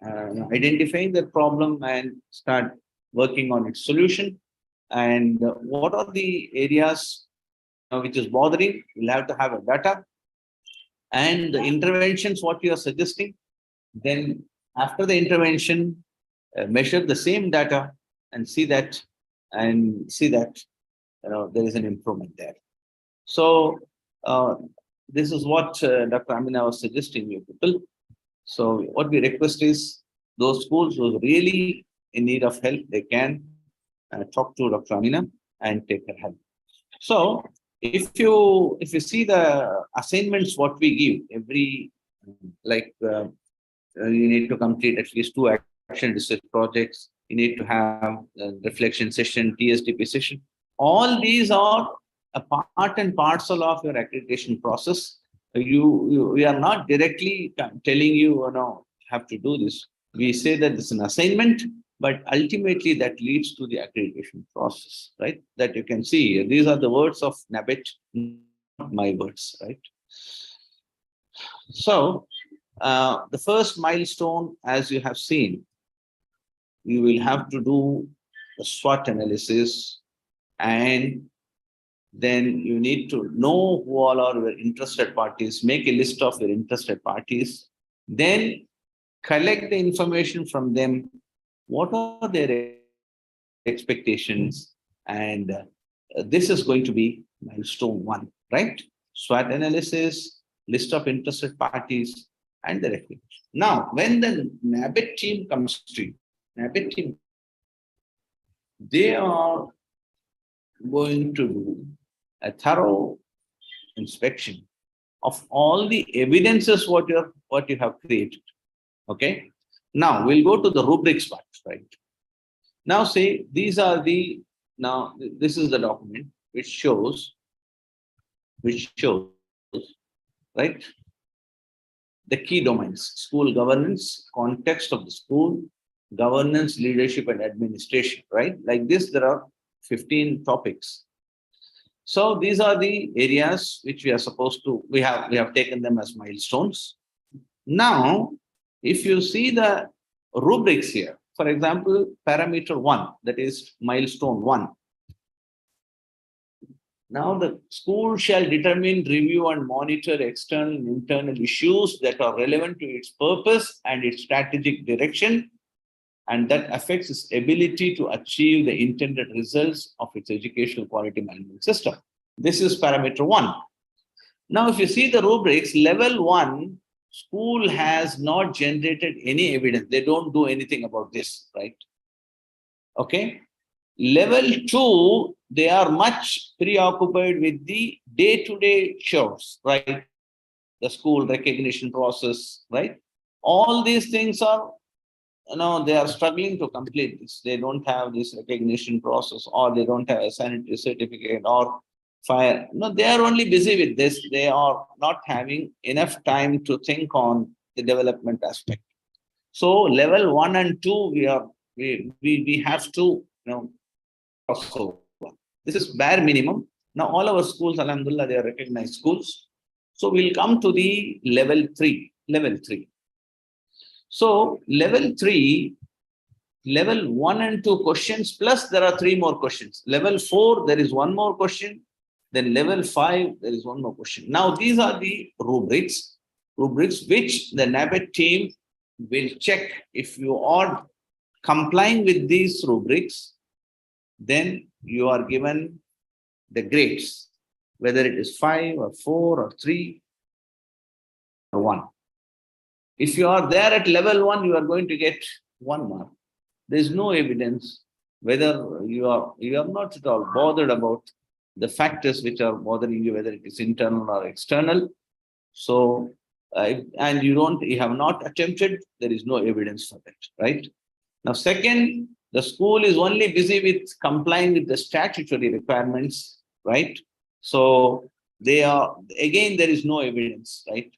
[SPEAKER 1] identifying the problem and start working on its solution. And what are the areas which is bothering? You'll have to have a data and the interventions, what you are suggesting. Then after the intervention, measure the same data and see that there is an improvement there. So this is what Dr. Amina was suggesting you people. So what we request is those schools who are really in need of help, they can talk to Dr. Amina and take her help. So if you see the assignments what we give every, you need to complete at least 2 action research projects, you need to have a reflection session, TSDP session. All these are a part and parcel of your accreditation process. We are not directly telling you, have to do this. We say that it's an assignment, but ultimately that leads to the accreditation process, right? That you can see. These are the words of NABET, not my words, right? So the first milestone, as you have seen, you will have to do the SWOT analysis, and then you need to know who all are your interested parties, make a list of your interested parties, then collect the information from them. What are their expectations? And this is going to be milestone 1, right? SWOT analysis, list of interested parties, and the expectation. Now, when the NABET team comes to you, NABET team, they are going to do a thorough inspection of all the evidences what you have created. Okay. Now we'll go to the rubrics part, right? Now say these are the, now this is the document which shows, right, the key domains: school governance, context of the school, governance, leadership, and administration, right? Like this, there are 15 topics. So these are the areas which we are supposed to, we have taken them as milestones. Now, if you see the rubrics here, for example, parameter 1, that is milestone 1. Now the school shall determine, review and monitor external and internal issues that are relevant to its purpose and its strategic direction, and that affects its ability to achieve the intended results of its educational quality management system. This is parameter 1. Now, if you see the rubrics, level 1, school has not generated any evidence. They don't do anything about this, right? Okay. Level 2, they are much preoccupied with the day-to-day chores, right? The school recognition process, right? All these things are, they are struggling to complete this. They don't have this recognition process, or they don't have a sanitary certificate or fire. No, they are only busy with this. They are not having enough time to think on the development aspect. So level 1 and 2, we have to, cross over. This is bare minimum. Now all our schools, alhamdulillah, they are recognized schools. So we'll come to the level 3. So level 3, level 1 and 2 questions, plus there are 3 more questions. Level 4, there is 1 more question. Then level 5, there is 1 more question. Now these are the rubrics which the NABET team will check. If you are complying with these rubrics, then you are given the grades, whether it is 5 or 4 or 3 or 1. If you are there at level 1, you are going to get 1 mark. There is no evidence whether you are not at all bothered about the factors which are bothering you, whether it is internal or external. So, and you have not attempted, there is no evidence for that, right? Now, second, the school is only busy with complying with the statutory requirements, right? So there is no evidence, right?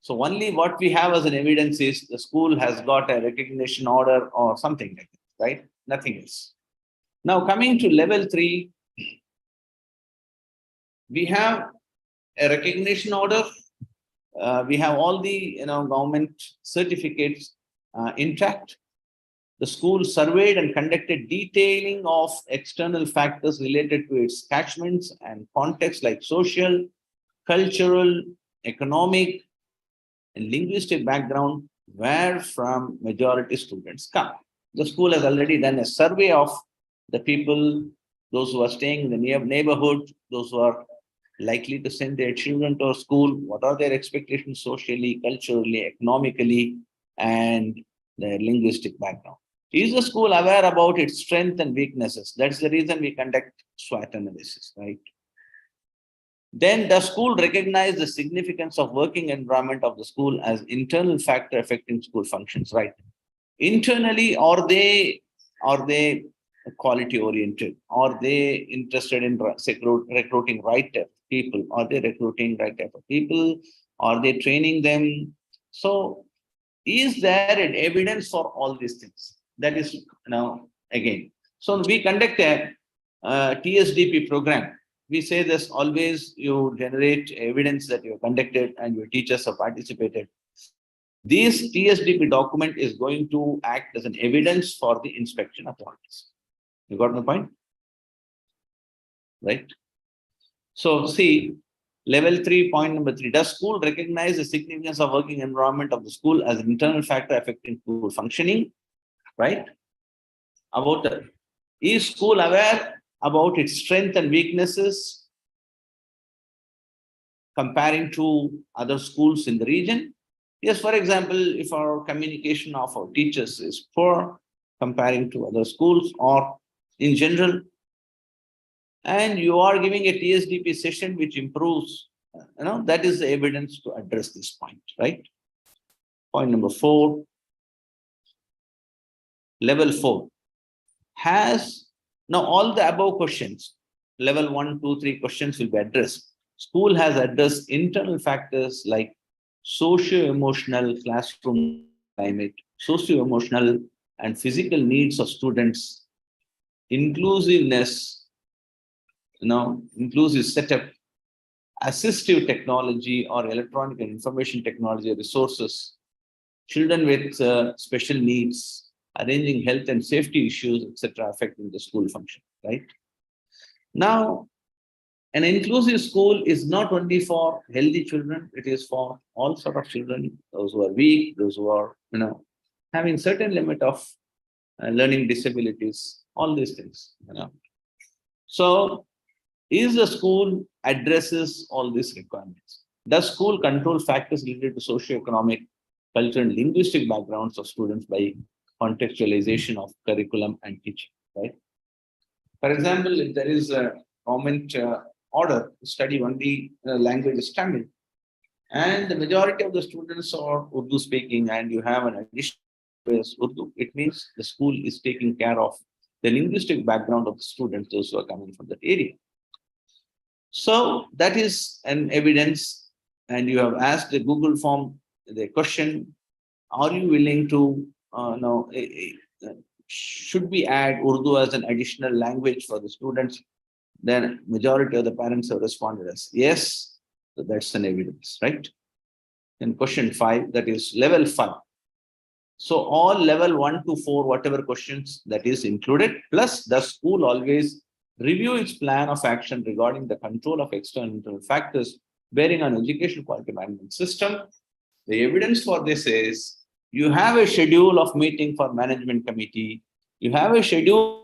[SPEAKER 1] So only what we have as an evidence is the school has got a recognition order or something like that, right? Nothing else. Now coming to level 3, we have a recognition order. We have all the government certificates intact. The school surveyed and conducted detailing of external factors related to its catchments and context like social, cultural, economic, and linguistic background where from majority students come. The school has already done a survey of the people, those who are staying in the neighborhood, those who are likely to send their children to a school, what are their expectations socially, culturally, economically, and their linguistic background. Is the school aware about its strengths and weaknesses? That's the reason we conduct SWOT analysis, right? Then the school recognize the significance of working environment of the school as internal factor affecting school functions, right? Internally, are they quality oriented? Are they interested in recruiting right type of people? Are they recruiting right type of people? Are they training them? So is there an evidence for all these things? That is again. So we conduct a TSDP program. We say this always: you generate evidence that you have conducted and your teachers have participated. This TSDP document is going to act as an evidence for the inspection authorities. You got my point? Right? So see, level 3, point number 3. Does school recognize the significance of working environment of the school as an internal factor affecting school functioning? Right? Is school aware about its strengths and weaknesses comparing to other schools in the region? Yes, for example, if our communication of our teachers is poor comparing to other schools or in general, and you are giving a TSDP session which improves, that is the evidence to address this point, right? Point number 4. Level 4 has now all the above questions. Level 1, 2, 3 questions will be addressed. School has addressed internal factors like socio-emotional classroom climate, socio-emotional and physical needs of students, inclusiveness, inclusive setup, assistive technology or electronic and information technology resources, children with special needs, arranging health and safety issues, etc., affecting the school function, right? Now, an inclusive school is not only for healthy children, it is for all sort of children, those who are weak, those who are, having certain limit of learning disabilities, all these things, So, is the school addresses all these requirements? Does school control factors related to socio-economic, cultural, and linguistic backgrounds of students by contextualization of curriculum and teaching, right? For example, if there is a government order to study only language is Tamil, and the majority of the students are Urdu speaking, and you have an additional Urdu, it means the school is taking care of the linguistic background of the students, those who are coming from that area. So that is an evidence, and you have asked the Google form the question, are you willing to should we add Urdu as an additional language for the students? Then majority of the parents have responded as yes. So that's an evidence, right? Then question 5, that is level 5. So all level 1 to 4, whatever questions that is included, plus the school always review its plan of action regarding the control of external and internal factors bearing on education quality management system. The evidence for this is you have a schedule of meeting for management committee. You have a schedule.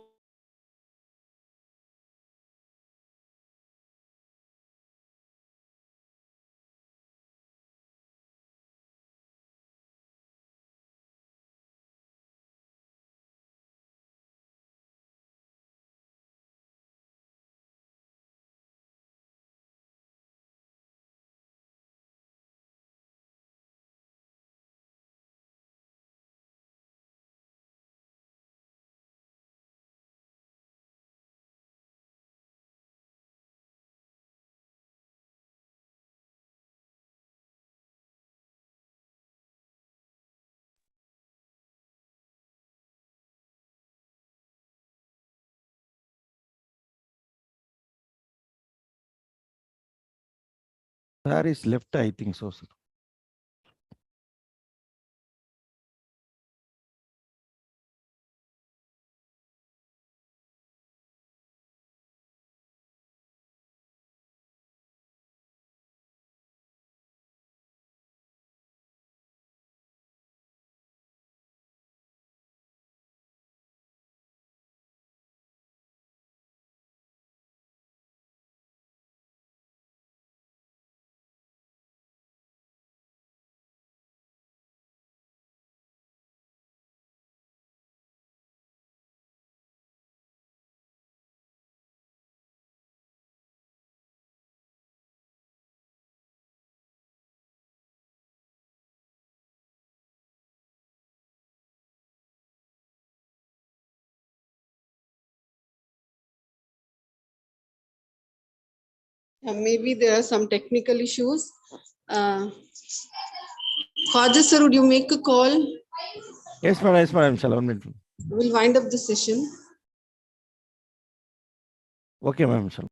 [SPEAKER 5] Sir is left, I think so, sir.
[SPEAKER 3] Maybe there are some technical issues. Khaja sir, would you make a call?
[SPEAKER 5] Yes, madam. Yes, madam. Inshallah, 1 minute.
[SPEAKER 3] We'll wind up the session.
[SPEAKER 5] Okay, ma'am. Inshallah.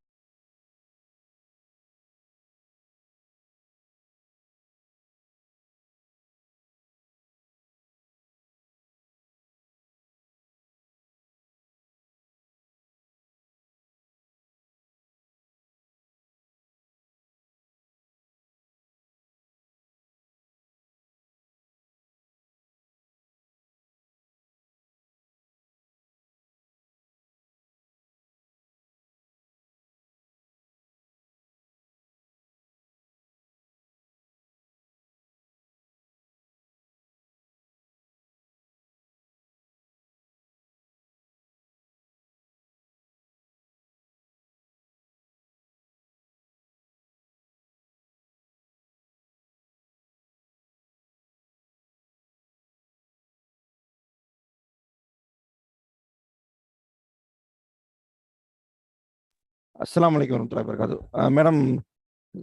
[SPEAKER 5] Assalamu alaikum warahmatullahi wabarakatuh. Madam,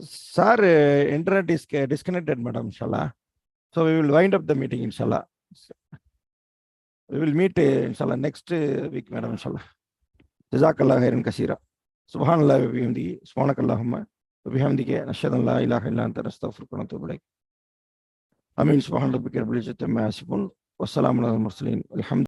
[SPEAKER 5] sir, internet is disconnected, madam, inshallah. So we will wind up the meeting, inshallah. We will meet, inshallah, next week, madam, inshallah. Jazakallah khairan kasira. Subhanallah wa bihamdihi, subhanakallahumma wa bihamdika, nashhadu an la ilaha illa anta, nastaghfiruka wa natubu ilayk. Amin. Subhan rabbika rabbil izzati amma yasifun. Wassalamu ala al-mursalin. Alhamdulillah.